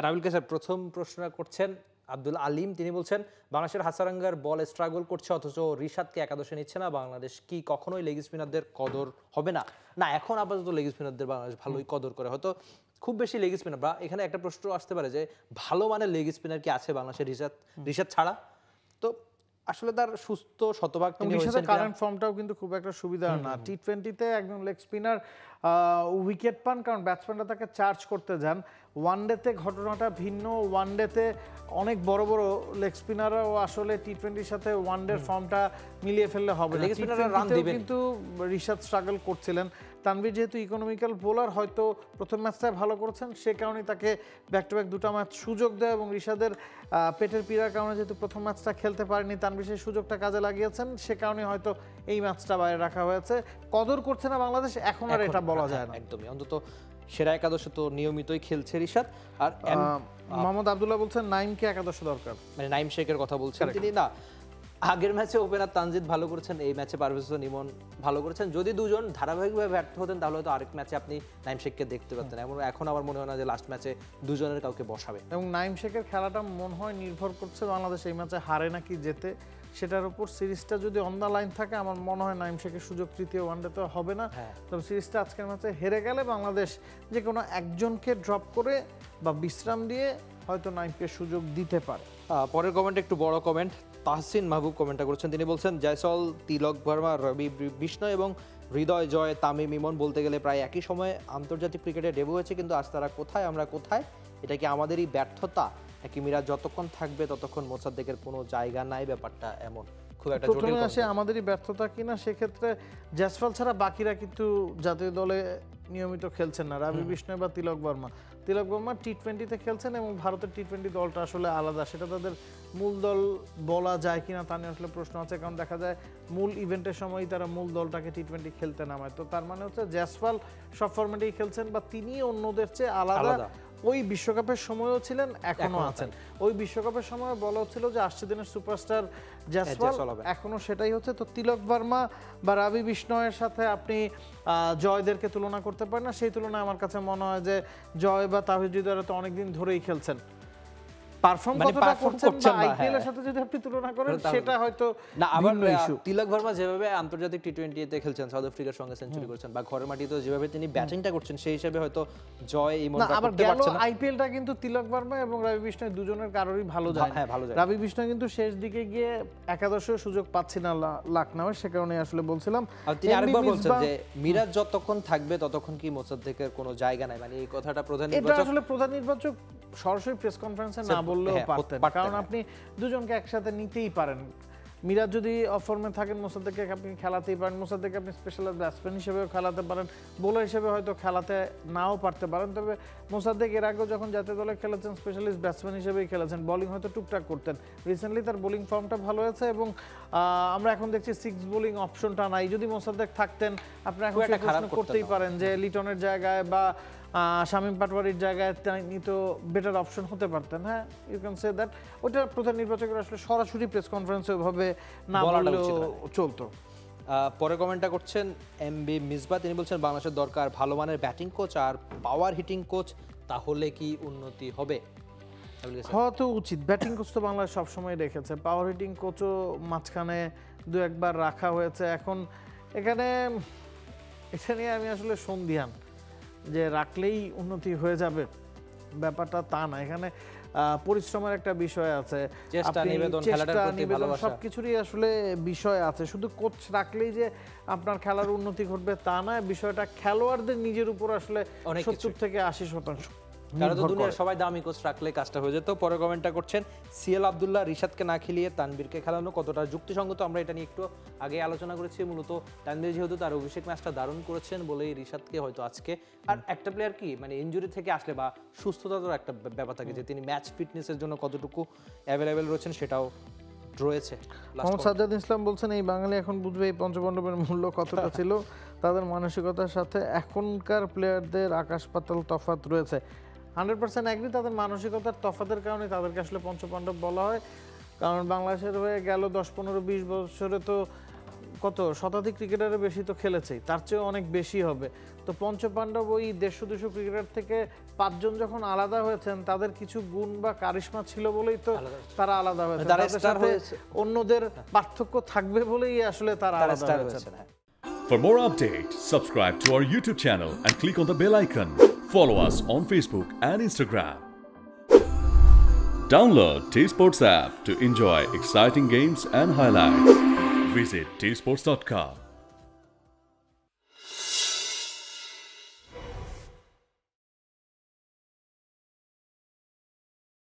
রাবিল কাসার প্রথম প্রশ্ন করছেন আব্দুল আলিম, তিনি বলছেন বাংলাদেশের হাসারাঙ্গার বল স্ট্রাগল করছে অথচ রিশাদকে একাদশে নিচ্ছে না, বাংলাদেশ কি কখনোই লেগ স্পিনারদের কদর হবে না? না, এখন আপাতত লেগ স্পিনারদের বাংলাদেশ ভালোই কদর করে, হয়তো খুব বেশি লেগ স্পিনার বা এখানে একটা প্রশ্ন আসতে পারে যে ভালো মানের লেগ স্পিনার কি আছে বাংলাদেশের রিশাদ ছাড়া? তো আসলে তার সুস্থ শতভাগ তিনি হয়েছেন, কারেন্ট ফর্মটাও কিন্তু খুব একটা সুবিধা না। টি20তে একজন লেগ স্পিনার উইকেট পান কারণ ব্যাটসম্যানরা তাকে চার্জ করতে যান। ওয়ানডেতে ঘটনাটা ভিন্ন, ওয়ানডেতে অনেক বড় বড় লেগ স্পিনাররাও আসলে টি20-র সাথে ওয়ানডের ফর্মটা মিলিয়ে ফেললে হবে না। কিন্তু রিশাদ স্ট্রাগল করছিলেন। তানভীর যেহেতু ইকোনমিক্যাল বোলার, হয়তো প্রথম ম্যাচটায় ভালো করেছেন, সে কারণে তাকে ব্যাক টু ব্যাক দুটো ম্যাচ সুযোগ দেয় এবং রিশাদের পেটের পীড়ার কারণে যেহেতু প্রথম ম্যাচটা খেলতে পারেনি, তানভীর সেই সুযোগটা কাজে লাগিয়েছেন, সে কারণে হয়তো এই ম্যাচটা বাইরে রাখা হয়েছে। কদর করছে না বাংলাদেশ এখন আর এটা বলা যায় না একদমই। অন্তত সেরা একাদশে তো নিয়মিতই খেলছে রিশাদ। আর মোহাম্মদ আব্দুল্লাহ বলছেন নাইমকে একাদশে দরকার, মানে নাইম শেখের কথা বলছেন তিনি। না, আগের ম্যাচে ওপেনার তানজিদ ভালো করেছেন, এই ম্যাচে পারভেজ হোসেন ইমন ভালো করেছেন। যদি দুজন ধারাবাহিকভাবে ব্যর্থ হতেন তাহলে হয়তো আরেক ম্যাচে আপনি নাইম শেখকে দেখতে পারতেন। এখন আমার মনে হয় না যে লাস্ট ম্যাচে দুজনের কাউকে বসাবে। এবং নাইম শেখের খেলাটা মনে হয় নির্ভর করছে বাংলাদেশ এই ম্যাচে হারে নাকি জেতে, সেটার উপর। সিরিজটা যদি অন দ্য লাইন থাকে আমার মনে হয় নাইম শেখের সুযোগ তৃতীয় ওয়ানডেতে হবে না। তবে সিরিজটা আজকের ম্যাচে হেরে গেলে বাংলাদেশ যে কোনো একজনকে ড্রপ করে বা বিশ্রাম দিয়ে হয়তো নাইমকে সুযোগ দিতে পারে। পরের কমেন্ট একটু বড় কমেন্ট, তাহসিন মাহবুব কমেন্টটা করেছেন। তিনি বলছেন জয়সল, তিলক ভার্মা, রবি বিষ্ণয় এবং হৃদয় জয়, তামিম ইমন বলতে গেলে প্রায় একই সময়ে আন্তর্জাতিক ক্রিকেটে ডেবিউ হয়েছে, কিন্তু আজ তারা কোথায়, আমরা কোথায়? এটা কি আমাদেরই ব্যর্থতা নাকি মিরাজ যতক্ষণ থাকবে ততক্ষণ মোসাদ্দেকের কোনো জায়গা নাই? ব্যাপারটা এমন খুব একটা জটিল আসে আমাদেরই ব্যর্থতা কিনা। সেক্ষেত্রে জয়সওয়াল ছাড়া বাকিরা কিন্তু জাতীয় দলে নিয়মিত খেলছেন না, রবি বিষ্ণয় বা তিলক বর্মা টি20তে খেলছেন এবং ভারতের টি20 দলটা আসলে আলাদা, সেটা তাদের মূল দল বলা যায় কিনা তা নিয়ে আসলে প্রশ্ন আছে। কারণ দেখা যায় মূল ইভেন্টের সময়ই তারা মূল দলটাকে টি20 খেলতে নামায়। তো তার মানে হচ্ছে জয়সওয়াল সব ফরম্যাটেই খেলছেন বা তিনি অন্যদের চেয়ে আলাদা। ওই বিশ্বকাপের সময়ও ছিলেন, এখনো আছেন। ওই বিশ্বকাপের সময় বলা হচ্ছিল যে আসছে দিনের সুপারস্টার জয়সওয়াল, এখনো সেটাই হচ্ছে। তো তিলক ভার্মা বা রবি বিষ্ণয়ের সাথে আপনি জয়দেরকে তুলনা করতে পারেন না। সেই তুলনায় আমার কাছে মনে হয় যে জয় বা তাহিদ হৃদয়রা তো অনেকদিন ধরেই খেলছেন, পারফর্ম কতটা করছেন বা আইপিএল এর সাথে যদি আপনি তুলনা করেন সেটা হয়তো না। আবার তিলক ভার্মা যেভাবে আন্তর্জাতিক টি20তে খেলছেন, সাউথ আফ্রিকার সঙ্গে সেঞ্চুরি করেছেন, বা ঘরের মাটিতে যেভাবে তিনি ব্যাটিংটা করছেন, সেই হিসেবে হয়তো জয় ইমনটা করতে পারছেন না। আইপিএলটা কিন্তু তিলক ভার্মা এবং রবি বিষ্ণয় দুজনের কারোরই ভালো যায়। হ্যাঁ, ভালো যায়। রবি বিষ্ণয় কিন্তু শেষ দিকে গিয়ে একাদশের সুযোগ পাচ্ছি না লখনউয়ে, সে কারণে আসলে বলছিলাম। আর তিনি আরেকবার বলছেন যে মিরাজ যতক্ষণ থাকবে ততক্ষণ কি মোসাদ্দেকের কোনো জায়গা নাই, মানে এই কথাটা প্রধান নির্বাচক সরাসরি প্রেস কনফারেন্সে না বললেও পারতেন, কারণ আপনি দুজনকে একসাথে নিতেই পারেন। মিরাজ যদি অফ ফর্মে থাকেন, মোসাদ্দেককে আপনি খেলাতেই পারেন, মোসাদ্দেককে আপনি স্পেশাল ব্যাটসম্যান হিসেবেও খেলাতে পারেন, বোলার হিসেবে হয়তো খেলাতে নাও পারতে পারেন। তবে মোসাদ্দেক এর আগেও যখন জাতীয় দলে খেলেছেন স্পেশালিস্ট ব্যাটসম্যান হিসেবেই খেলেছেন, বোলিং হয়তো টুকটাক করতেন। রিসেন্টলি তার বোলিং ফর্মটা ভালো হয়েছে এবং আমরা এখন দেখছি 6 বোলিং অপশনটা নাই। যদি মোসাদ্দেক থাকতেন আপনি এখন প্রশ্ন করতেই পারেন যে লিটনের জায়গায় বা শামীম পাটোয়ারির জায়গায় তিনি তো বেটার অপশন হতে পারতেন। হ্যাঁ, ইউ ক্যান সে দ্যাট। ওটা প্রধান নির্বাচকের আসলে সরাসরি প্রেস কনফারেন্সে ওইভাবে না বললেও চলতো। পরে কমেন্টটা করছেন এমবি মিসবা, তিনি বলছেন বাংলাদেশের দরকার ভালো মানের ব্যাটিং কোচ আর পাওয়ার হিটিং কোচ, তাহলে কি উন্নতি হবে? হয়তো উচিত। ব্যাটিং কোচ তো বাংলাদেশ সবসময় রেখেছে, পাওয়ার হিটিং কোচও মাঝখানে দু একবার রাখা হয়েছে। এখন এখানে এটা নিয়ে আমি আসলে সন্দিহান যে রাখলেই উন্নতি হয়ে যাবে, ব্যাপারটা তা না। এখানে পরিশ্রমের একটা বিষয় আছে, চেষ্টা নিবেদন সবকিছুরই আসলে বিষয় আছে। শুধু কোচ রাখলেই যে আপনার খেলার উন্নতি ঘটবে তা না, বিষয়টা খেলোয়াড়দের নিজের উপর আসলে 70 থেকে 80%। কারণ তো দুনিয়ার সবাই দামি কোচ রাখলে কাজটা হয়ে যেত। পরে কমেন্টটা করছেন সিএল আব্দুল্লাহ, রিশাদকে না খেলিয়ে তানভীরকে খেলানো কতটা যুক্তিসঙ্গত? আমরা এটা নিয়ে একটু আগে আলোচনা করেছি। মূলত তানভীর যেহেতু তার অভিষেক ম্যাচটা দারুণ করেছেন বলেই রিশাদকে হয়তো আজকে। আর একটা প্লেয়ার কি মানে ইনজুরি থেকে আসলে বা সুস্থতার একটা ব্যাপার থাকে যে তিনি ম্যাচ ফিটনেসের জন্য কতটুকু অ্যাভেলেবেল রয়েছেন সেটাও রয়েছে। মোহাম্মদ সাজ্জাদ ইসলাম বলছেন এই বাঙালি এখন বুঝবে এই পঞ্চপাণ্ডবের মূল্য কতটা ছিল। তাদের মানসিকতার সাথে এখনকার প্লেয়ারদের আকাশ পাতাল তফাৎ রয়েছে। 100% এগ্রি। তাদের মানসিকতার তফাতের কারণে তাদেরকে আসলে পঞ্চপাণ্ডব বলা হয়। কারণ বাংলাদেশের হয়ে গেল 10, 15, 20 বছরে তো কত শতাধিক ক্রিকেটারের বেশি তো খেলেছেই, তার চেয়ে অনেক বেশি হবে। তো পঞ্চপাণ্ডব ওই 150-200 ক্রিকেটার থেকে 5 জন যখন আলাদা হয়েছেন, তাদের কিছু গুণ বা কারিশমা ছিল বলেই তো তারা আলাদা হয়েছে। তারা তাদের স্টার সাথে হয়েছে। অন্যদের পার্থক্য থাকবে বলেই আসলে তারা আলাদা স্টার হয়েছে। হয়েছেন, হ্যাঁ। For more updates, subscribe to our YouTube channel and click on the bell icon. Follow us on Facebook and Instagram. Download T-Sports app to enjoy exciting games and highlights. Visit tsports.com.